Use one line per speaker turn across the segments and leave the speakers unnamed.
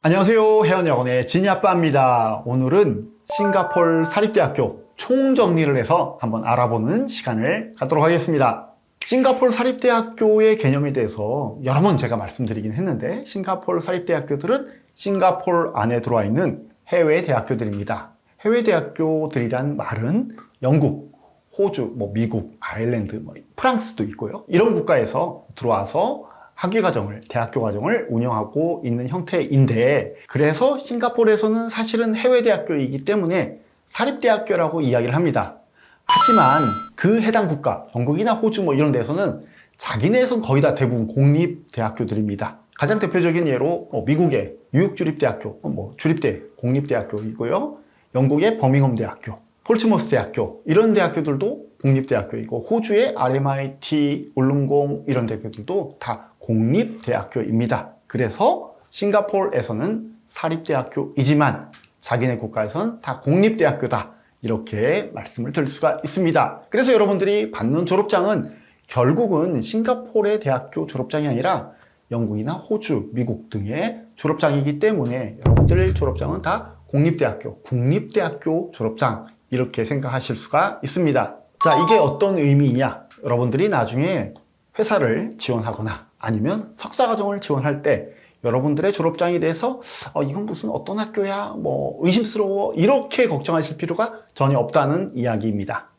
안녕하세요. 혜원여건의 진이아빠입니다. 오늘은 싱가포르 사립대학교 총정리를 해서 한번 알아보는 시간을 갖도록 하겠습니다. 싱가포르 사립대학교의 개념에 대해서 여러 번 제가 말씀드리긴 했는데, 싱가포르 사립대학교들은 싱가포르 안에 들어와 있는 해외 대학교들입니다. 해외 대학교들이란 말은 영국, 호주, 미국, 아일랜드, 프랑스도 있고요. 이런 국가에서 들어와서 학위과정을, 대학교 과정을 운영하고 있는 형태인데, 그래서 싱가포르에서는 사실은 해외 대학교이기 때문에 사립대학교라고 이야기를 합니다. 하지만 그 해당 국가, 영국이나 호주 이런 데서는 자기네에선 거의 다 대부분 공립대학교들입니다. 가장 대표적인 예로 미국의 뉴욕 주립대학교, 주립대, 공립대학교이고요. 영국의 버밍엄 대학교, 폴츠머스 대학교, 이런 대학교들도 공립대학교이고, 호주의 RMIT, 울릉공 이런 대학교들도 다 공립대학교입니다. 그래서 싱가포르에서는 사립대학교이지만 자기네 국가에서는 다 공립대학교다, 이렇게 말씀을 드릴 수가 있습니다. 그래서 여러분들이 받는 졸업장은 결국은 싱가포르의 대학교 졸업장이 아니라 영국이나 호주, 미국 등의 졸업장이기 때문에 여러분들 졸업장은 다 공립대학교, 국립대학교 졸업장, 이렇게 생각하실 수가 있습니다. 자, 이게 어떤 의미냐? 여러분들이 나중에 회사를 지원하거나 아니면 석사과정을 지원할 때 여러분들의 졸업장에 대해서 이건 무슨 어떤 학교야? 의심스러워, 이렇게 걱정하실 필요가 전혀 없다는 이야기입니다.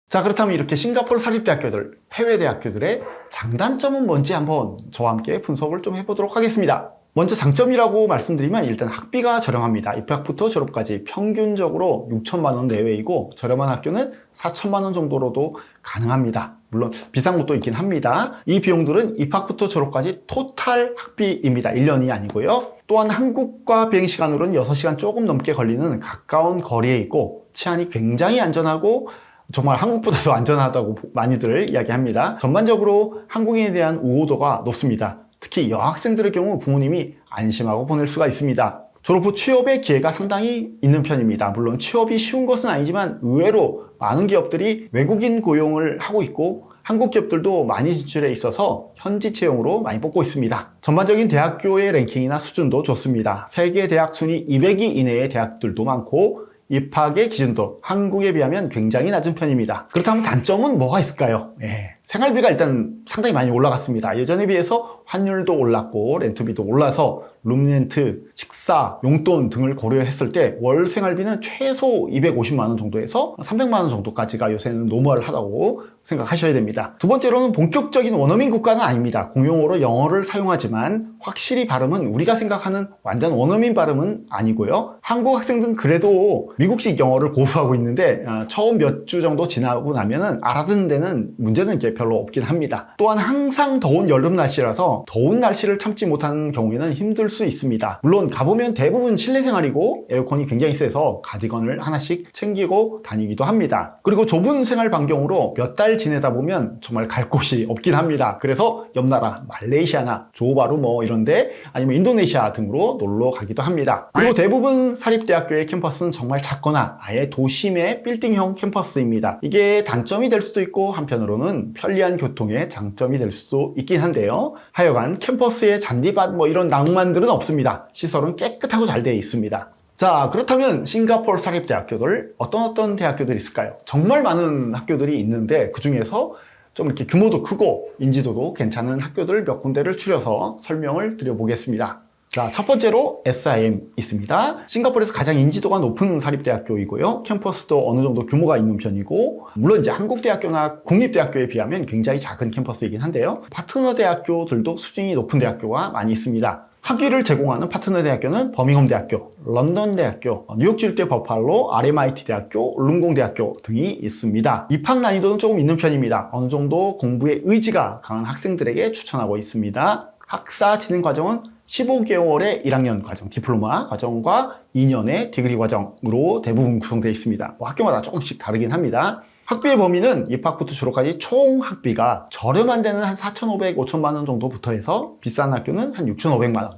자, 그렇다면 이렇게 싱가포르 사립대학교들, 해외 대학교들의 장단점은 뭔지 한번 저와 함께 분석을 좀 해보도록 하겠습니다. 먼저 장점이라고 말씀드리면 일단 학비가 저렴합니다. 입학부터 졸업까지 평균적으로 6천만 원 내외이고, 저렴한 학교는 4천만 원 정도로도 가능합니다. 물론 비싼 곳도 있긴 합니다. 이 비용들은 입학부터 졸업까지 토탈 학비입니다. 1년이 아니고요. 또한 한국과 비행시간으로는 6시간 조금 넘게 걸리는 가까운 거리에 있고, 치안이 굉장히 안전하고 정말 한국보다도 안전하다고 많이들 이야기합니다. 전반적으로 한국인에 대한 우호도가 높습니다. 특히 여학생들의 경우 부모님이 안심하고 보낼 수가 있습니다. 졸업 후 취업의 기회가 상당히 있는 편입니다. 물론 취업이 쉬운 것은 아니지만 의외로 많은 기업들이 외국인 고용을 하고 있고, 한국 기업들도 많이 진출해 있어서 현지 채용으로 많이 뽑고 있습니다. 전반적인 대학교의 랭킹이나 수준도 좋습니다. 세계 대학 순위 200위 이내의 대학들도 많고, 입학의 기준도 한국에 비하면 굉장히 낮은 편입니다. 그렇다면 단점은 뭐가 있을까요? 생활비가 일단 상당히 많이 올라갔습니다. 예전에 비해서 환율도 올랐고 렌트비도 올라서 룸렌트, 식사, 용돈 등을 고려했을 때 월 생활비는 최소 250만 원 정도에서 300만 원 정도까지가 요새는 노멀하다고 생각하셔야 됩니다. 두 번째로는 본격적인 원어민 국가는 아닙니다. 공용어로 영어를 사용하지만 확실히 발음은 우리가 생각하는 완전 원어민 발음은 아니고요. 한국 학생들은 그래도 미국식 영어를 고수하고 있는데 처음 몇 주 정도 지나고 나면은 알아듣는 데는 문제는 이제 별로 없긴 합니다. 또한 항상 더운 여름 날씨라서 더운 날씨를 참지 못하는 경우에는 힘들 수 있습니다. 물론 가보면 대부분 실내 생활이고 에어컨이 굉장히 세서 가디건을 하나씩 챙기고 다니기도 합니다. 그리고 좁은 생활 반경으로 몇 달 지내다 보면 정말 갈 곳이 없긴 합니다. 그래서 옆 나라 말레이시아나 조호바루 이런데, 아니면 인도네시아 등으로 놀러 가기도 합니다. 그리고 대부분 사립대학교의 캠퍼스는 정말 작거나 아예 도심의 빌딩형 캠퍼스입니다. 이게 단점이 될 수도 있고 한편으로는 편리한 교통의 장점이 될 수 있긴 한데요. 하여간 캠퍼스에 잔디밭 이런 낭만들은 없습니다. 시설은 깨끗하고 잘 되어 있습니다. 자, 그렇다면 싱가포르 사립대학교들 어떤 대학교들이 있을까요? 정말 많은 학교들이 있는데 그 중에서 좀 이렇게 규모도 크고 인지도도 괜찮은 학교들 몇 군데를 추려서 설명을 드려보겠습니다. 자, 첫 번째로 SIM 있습니다. 싱가포르에서 가장 인지도가 높은 사립대학교이고요. 캠퍼스도 어느 정도 규모가 있는 편이고, 물론 이제 한국 대학교나 국립대학교에 비하면 굉장히 작은 캠퍼스이긴 한데요. 파트너 대학교들도 수준이 높은 대학교가 많이 있습니다. 학위를 제공하는 파트너 대학교는 버밍엄 대학교, 런던 대학교, 뉴욕 주립대 버팔로, RMIT 대학교, 울릉공 대학교 등이 있습니다. 입학 난이도는 조금 있는 편입니다. 어느 정도 공부의 의지가 강한 학생들에게 추천하고 있습니다. 학사 진행 과정은 15개월의 1학년 과정, 디플로마 과정과 2년의 디그리 과정으로 대부분 구성되어 있습니다. 학교마다 조금씩 다르긴 합니다. 학비의 범위는 입학부터 졸업까지 총 학비가 저렴한 데는 한 4,500, 5천만 원 정도부터 해서 비싼 학교는 한 6,500만 원,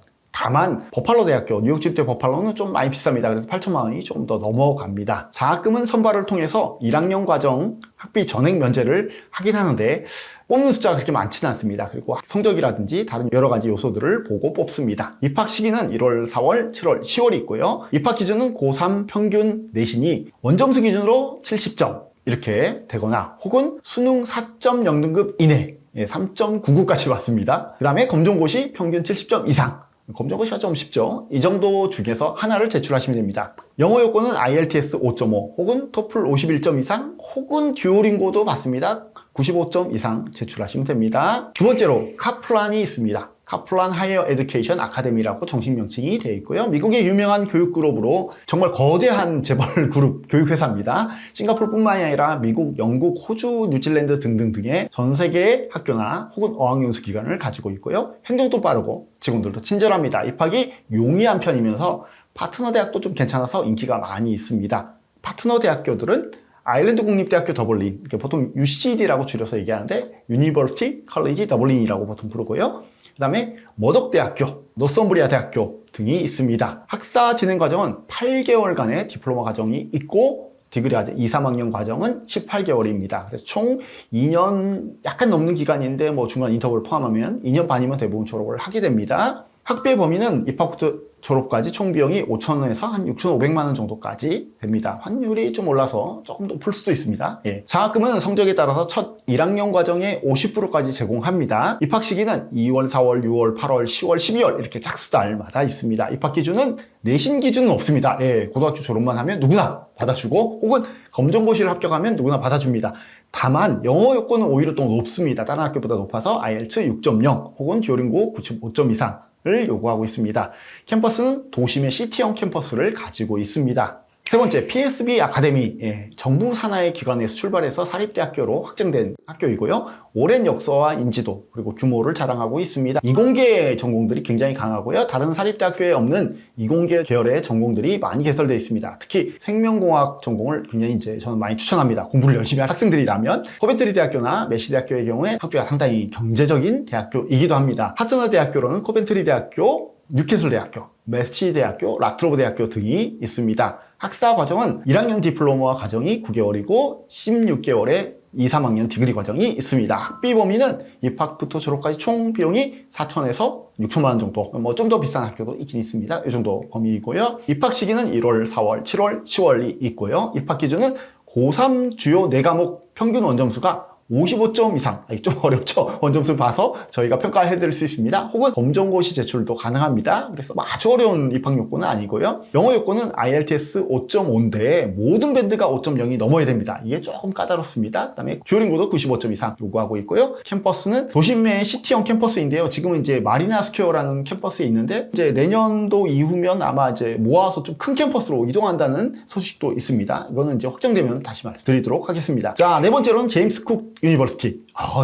다만 버팔로 대학교, 뉴욕 주립대 버팔로는 좀 많이 비쌉니다. 그래서 8천만 원이 조금 더 넘어갑니다. 장학금은 선발을 통해서 1학년 과정 학비 전액 면제를 하긴 하는데 뽑는 숫자가 그렇게 많지는 않습니다. 그리고 성적이라든지 다른 여러 가지 요소들을 보고 뽑습니다. 입학 시기는 1월, 4월, 7월, 10월이 있고요. 입학 기준은 고3 평균 내신이 원점수 기준으로 70점 이렇게 되거나 혹은 수능 4.0등급 이내 3.99까지 왔습니다. 그 다음에 검정고시 평균 70점 이상. 검정고시가 좀 쉽죠. 이 정도 중에서 하나를 제출하시면 됩니다. 영어 요건은 IELTS 5.5 혹은 TOEFL 51점 이상 혹은 듀오링고도 받습니다. 95점 이상 제출하시면 됩니다. 두 번째로 카플란이 있습니다. 카플란 하이어 에듀케이션 아카데미라고 정식 명칭이 되어 있고요. 미국의 유명한 교육 그룹으로 정말 거대한 재벌 그룹 교육회사입니다. 싱가포르뿐만이 아니라 미국, 영국, 호주, 뉴질랜드 등등 등의 전 세계의 학교나 혹은 어학연수 기관을 가지고 있고요. 행정도 빠르고 직원들도 친절합니다. 입학이 용이한 편이면서 파트너 대학도 좀 괜찮아서 인기가 많이 있습니다. 파트너 대학교들은 아일랜드 국립대학교 더블린, 보통 UCD라고 줄여서 얘기하는데 유니버시티 컬리지 더블린이라고 보통 부르고요. 그 다음에 머덕대학교, 노썸브리아 대학교 등이 있습니다. 학사 진행 과정은 8개월간의 디플로마 과정이 있고 디그리 과정, 2, 3학년 과정은 18개월입니다. 그래서 총 2년 약간 넘는 기간인데 뭐 중간 인터벌 포함하면 2년 반이면 대부분 졸업을 하게 됩니다. 학비의 범위는 입학부터 졸업까지 총 비용이 5,000원에서 한 6,500만 원 정도까지 됩니다. 환율이 좀 올라서 조금 더 풀 수도 있습니다. 장학금은 성적에 따라서 첫 1학년 과정의 50%까지 제공합니다. 입학 시기는 2월, 4월, 6월, 8월, 10월, 12월 이렇게 짝수달마다 있습니다. 입학 기준은 내신 기준은 없습니다. 고등학교 졸업만 하면 누구나 받아주고 혹은 검정고시를 합격하면 누구나 받아줍니다. 다만 영어 요건은 오히려 또 높습니다. 다른 학교보다 높아서 IELTS 6.0 혹은 듀오링고 95점 이상 을 요구하고 있습니다. 캠퍼스는 도심의 시티형 캠퍼스를 가지고 있습니다. 세 번째, PSB 아카데미. 정부 산하의 기관에서 출발해서 사립대학교로 확정된 학교이고요. 오랜 역사와 인지도 그리고 규모를 자랑하고 있습니다. 이공계 전공들이 굉장히 강하고요. 다른 사립대학교에 없는 이공계 계열의 전공들이 많이 개설되어 있습니다. 특히 생명공학 전공을 굉장히 저는 많이 추천합니다. 공부를 열심히 할 학생들이라면. 코벤트리 대학교나 메시 대학교의 경우에 학교가 상당히 경제적인 대학교이기도 합니다. 하트너 대학교로는 코벤트리 대학교, 뉴캐슬 대학교, 메시 대학교, 라트로브 대학교 등이 있습니다. 학사 과정은 1학년 디플로마 과정이 9개월이고 16개월의 2, 3학년 디그리 과정이 있습니다. 학비 범위는 입학부터 졸업까지 총 비용이 4천에서 6천만 원 정도, 뭐 좀 더 비싼 학교도 있긴 있습니다. 이 정도 범위이고요. 입학 시기는 1월, 4월, 7월, 10월이 있고요. 입학 기준은 고3 주요 4과목 평균 원점수가 55점 이상, 좀 어렵죠? 원점수 봐서 저희가 평가해 드릴 수 있습니다. 혹은 검정고시 제출도 가능합니다. 그래서 아주 어려운 입학 요건은 아니고요. 영어 요건은 IELTS 5.5인데 모든 밴드가 5.0이 넘어야 됩니다. 이게 조금 까다롭습니다. 그 다음에 듀오링고도 95점 이상 요구하고 있고요. 캠퍼스는 도심의 시티형 캠퍼스인데요. 지금은 마리나 스퀘어라는 캠퍼스에 있는데 내년도 이후면 아마 모아서 좀 큰 캠퍼스로 이동한다는 소식도 있습니다. 이거는 확정되면 다시 말씀드리도록 하겠습니다. 자, 네 번째로는 제임스 쿡 유니버시티.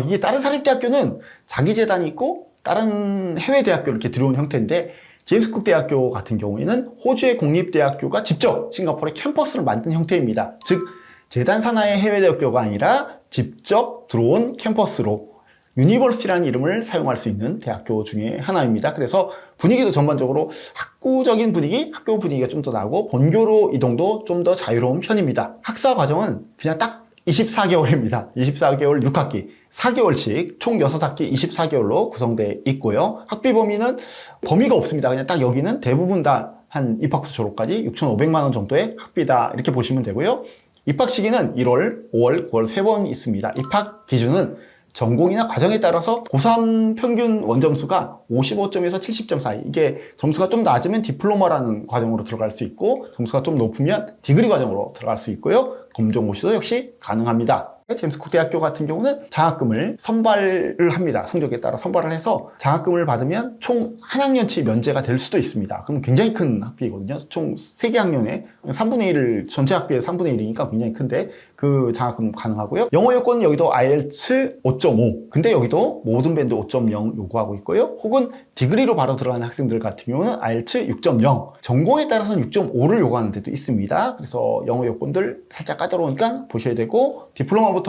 이게 다른 사립대학교는 자기 재단이 있고 다른 해외 대학교 이렇게 들어온 형태인데 제임스 쿡 대학교 같은 경우에는 호주의 공립대학교가 직접 싱가포르에 캠퍼스를 만든 형태입니다. 즉 재단 산하의 해외 대학교가 아니라 직접 들어온 캠퍼스로 유니버시티라는 이름을 사용할 수 있는 대학교 중에 하나입니다. 그래서 분위기도 전반적으로 학구적인 분위기, 학교 분위기가 좀 더 나고 본교로 이동도 좀 더 자유로운 편입니다. 학사 과정은 그냥 딱 24개월입니다. 24개월 6학기, 4개월씩 총 6학기 24개월로 구성되어 있고요. 학비 범위는 범위가 없습니다. 그냥 딱 여기는 대부분 다 한 입학부터 졸업까지 6,500만 원 정도의 학비다 이렇게 보시면 되고요. 입학 시기는 1월, 5월, 9월 3번 있습니다. 입학 기준은 전공이나 과정에 따라서 고3 평균 원점수가 55점에서 70점 사이, 이게 점수가 좀 낮으면 디플로마라는 과정으로 들어갈 수 있고 점수가 좀 높으면 디그리 과정으로 들어갈 수 있고요. 검정고시도 역시 가능합니다. 제임스 쿡 대학교 같은 경우는 장학금을 선발을 합니다. 성적에 따라 선발을 해서 장학금을 받으면 총 한 학년치 면제가 될 수도 있습니다. 그럼 굉장히 큰 학비거든요. 총 3개 학년에 3분의 1을 전체 학비의 3분의 1이니까 굉장히 큰데 그 장학금 가능하고요. 영어 요건은 여기도 IELTS 5.5. 근데 여기도 모든 밴드 5.0 요구하고 있고요. 혹은 디그리로 바로 들어가는 학생들 같은 경우는 IELTS 6.0. 전공에 따라서는 6.5를 요구하는 데도 있습니다. 그래서 영어 요건들 살짝 까다로우니까 보셔야 되고 디플로마부터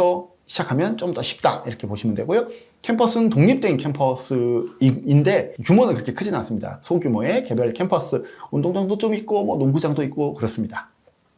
시작하면 좀 더 쉽다 이렇게 보시면 되고요. 캠퍼스는 독립된 캠퍼스인데 규모는 그렇게 크지는 않습니다. 소규모의 개별 캠퍼스, 운동장도 좀 있고 뭐 농구장도 있고 그렇습니다.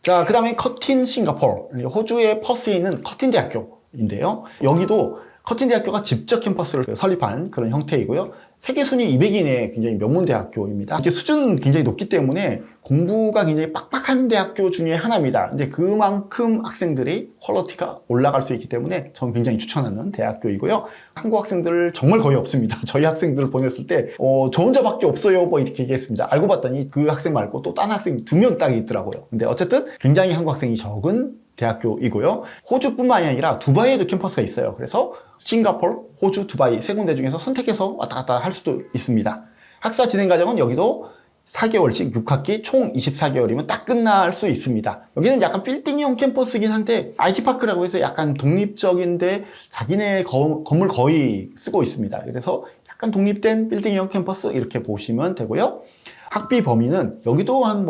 자, 그 다음에 커틴 싱가포르, 호주의 퍼스에 있는 커틴 대학교인데요. 여기도 커틴 대학교가 직접 캠퍼스를 설립한 그런 형태이고요. 세계 순위 200인의 굉장히 명문 대학교입니다. 이게 수준은 굉장히 높기 때문에 공부가 굉장히 빡빡한 대학교 중에 하나입니다. 근데 그만큼 학생들이 퀄리티가 올라갈 수 있기 때문에 저는 굉장히 추천하는 대학교이고요. 한국 학생들 정말 거의 없습니다. 저희 학생들을 보냈을 때 저 혼자밖에 없어요 뭐 이렇게 얘기했습니다. 알고 봤더니 그 학생 말고 또 딴 학생 2명 딱 있더라고요. 근데 어쨌든 굉장히 한국 학생이 적은 대학교이고요. 호주뿐만이 아니라 두바이에도 캠퍼스가 있어요. 그래서 싱가포르, 호주, 두바이 세 군데 중에서 선택해서 왔다 갔다 할 수도 있습니다. 학사 진행 과정은 여기도 4개월씩 6학기 총 24개월이면 딱 끝날 수 있습니다. 여기는 약간 빌딩형 캠퍼스이긴 한데 IT파크라고 해서 약간 독립적인데 자기네 건물 거의 쓰고 있습니다. 그래서 약간 독립된 빌딩형 캠퍼스 이렇게 보시면 되고요. 학비 범위는 여기도 한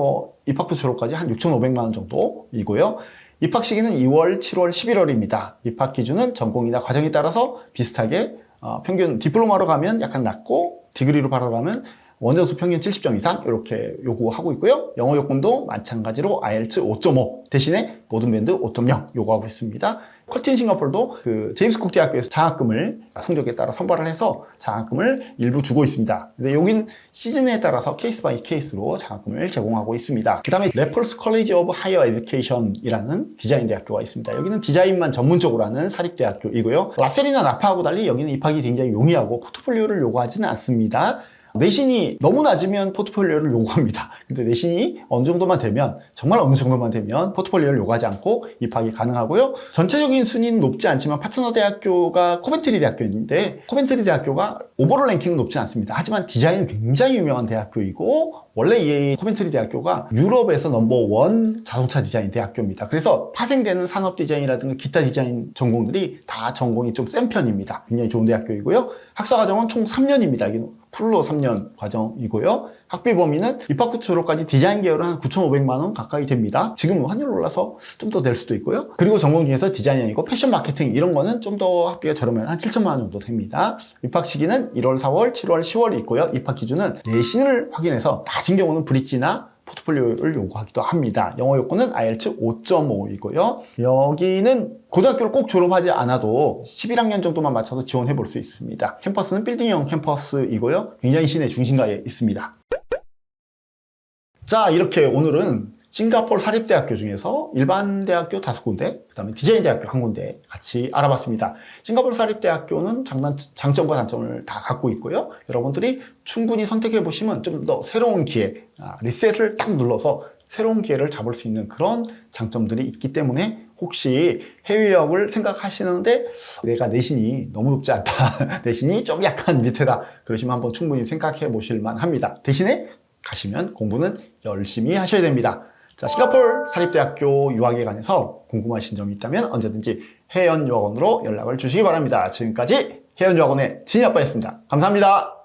입학부 졸업까지 한 6,500만 원 정도이고요. 입학 시기는 2월, 7월, 11월입니다. 입학 기준은 전공이나 과정에 따라서 비슷하게 평균 디플로마로 가면 약간 낮고 디그리로 바로 가면 원저수 평균 70점 이상 이렇게 요구하고 있고요. 영어 요건도 마찬가지로 IELTS 5.5 대신에 모든 밴드 5.0 요구하고 있습니다. 커틴 싱가포르도 그 제임스 쿡 대학교에서 장학금을 성적에 따라 선발을 해서 장학금을 일부 주고 있습니다. 근데 여기는 시즌에 따라서 케이스 바이 케이스로 장학금을 제공하고 있습니다. 그 다음에 레펄스 컬리지 오브 하이어 에듀케이션이라는 디자인 대학교가 있습니다. 여기는 디자인만 전문적으로 하는 사립대학교이고요. 라셀이나 나파하고 달리 여기는 입학이 굉장히 용이하고 포트폴리오를 요구하지는 않습니다. 내신이 너무 낮으면 포트폴리오를 요구합니다. 근데 내신이 어느 정도만 되면, 정말 어느 정도만 되면 포트폴리오를 요구하지 않고 입학이 가능하고요. 전체적인 순위는 높지 않지만 파트너 대학교가 코벤트리 대학교인데 코벤트리 대학교가 오버롤 랭킹은 높지 않습니다. 하지만 디자인은 굉장히 유명한 대학교이고 원래 이 코벤트리 대학교가 유럽에서 넘버원 자동차 디자인 대학교입니다. 그래서 파생되는 산업 디자인이라든가 기타 디자인 전공들이 다 전공이 좀 센 편입니다. 굉장히 좋은 대학교이고요. 학사 과정은 총 3년입니다. 풀로 3년 과정이고요. 학비 범위는 입학부 졸업까지 디자인 계열은 한 9,500만 원 가까이 됩니다. 지금 환율 올라서 좀 더 될 수도 있고요. 그리고 전공 중에서 디자인이 아니고 패션 마케팅 이런 거는 좀 더 학비가 저렴해요. 한 7천만 원 정도 됩니다. 입학 시기는 1월, 4월, 7월, 10월이 있고요. 입학 기준은 내신을 확인해서 낮은 경우는 브릿지나 포트폴리오를 요구하기도 합니다. 영어 요건은 IELTS 5.5이고요. 여기는 고등학교를 꼭 졸업하지 않아도 11학년 정도만 맞춰서 지원해 볼 수 있습니다. 캠퍼스는 빌딩형 캠퍼스이고요. 굉장히 시내 중심가에 있습니다. 자, 이렇게 오늘은 싱가포르 사립대학교 중에서 일반 대학교 5군데, 그 다음에 디자인 대학교 1군데 같이 알아봤습니다. 싱가포르 사립대학교는 장점과 단점을 다 갖고 있고요. 여러분들이 충분히 선택해 보시면 좀 더 새로운 기회, 리셋을 딱 눌러서 새로운 기회를 잡을 수 있는 그런 장점들이 있기 때문에 혹시 해외 유학을 생각하시는데 내가 내신이 너무 높지 않다, 내신이 좀 약간 밑에다, 그러시면 한번 충분히 생각해 보실 만합니다. 대신에 가시면 공부는 열심히 하셔야 됩니다. 자, 싱가포르 사립대학교 유학에 관해서 궁금하신 점이 있다면 언제든지 혜연유학원으로 연락을 주시기 바랍니다. 지금까지 혜연유학원의 진이아빠였습니다. 감사합니다.